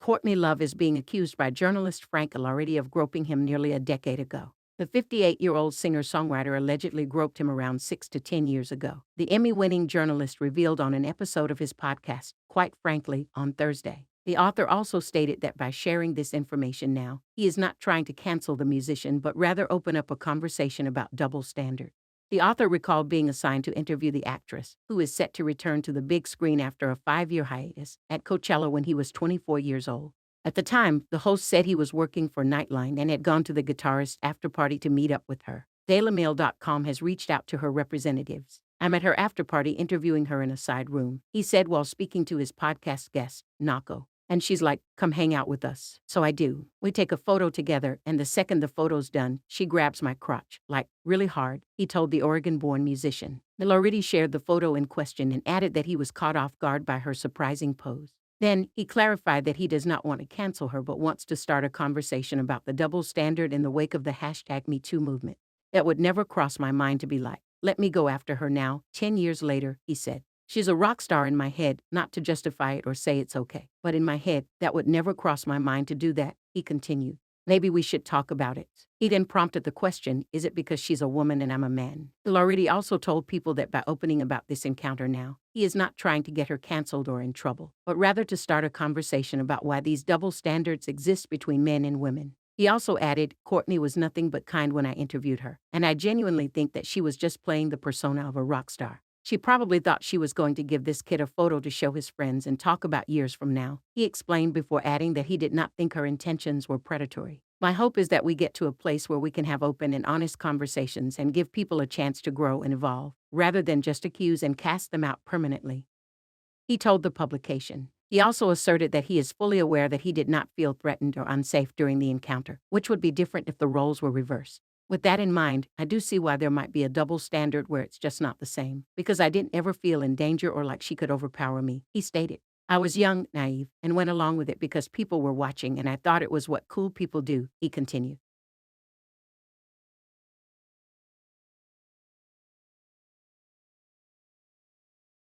Courtney Love is being accused by journalist Frank Elaridi of groping him nearly a decade ago. The 58-year-old singer-songwriter allegedly groped him around 6 to 10 years ago. The Emmy-winning journalist revealed on an episode of his podcast, Quite Frankly, on Thursday. The author also stated that by sharing this information now, he is not trying to cancel the musician but rather open up a conversation about double standards. The author recalled being assigned to interview the actress, who is set to return to the big screen after a 5-year hiatus, at Coachella when he was 24 years old. At the time, the host said he was working for Nightline and had gone to the guitarist afterparty to meet up with her. DailyMail.com has reached out to her representatives. "I'm at her afterparty interviewing her in a side room," he said while speaking to his podcast guest, Nako. "And she's like, 'Come hang out with us.' So I do. We take a photo together, and the second the photo's done, she grabs my crotch, like, really hard," he told the Oregon-born musician. Elaridi shared the photo in question and added that he was caught off guard by her surprising pose. Then, he clarified that he does not want to cancel her but wants to start a conversation about the double standard in the wake of the #MeToo movement. "That would never cross my mind to be like, let me go after her now, 10 years later," he said. "She's a rock star in my head, not to justify it or say it's okay. But in my head, that would never cross my mind to do that," he continued. "Maybe we should talk about it." He then prompted the question, is it because she's a woman and I'm a man? Elaridi also told people that by opening about this encounter now, he is not trying to get her canceled or in trouble, but rather to start a conversation about why these double standards exist between men and women. He also added, "Courtney was nothing but kind when I interviewed her, and I genuinely think that she was just playing the persona of a rock star. She probably thought she was going to give this kid a photo to show his friends and talk about years from now," he explained before adding that he did not think her intentions were predatory. "My hope is that we get to a place where we can have open and honest conversations and give people a chance to grow and evolve, rather than just accuse and cast them out permanently," he told the publication. He also asserted that he is fully aware that he did not feel threatened or unsafe during the encounter, which would be different if the roles were reversed. "With that in mind, I do see why there might be a double standard where it's just not the same, because I didn't ever feel in danger or like she could overpower me," he stated. "I was young, naive, and went along with it because people were watching and I thought it was what cool people do," he continued.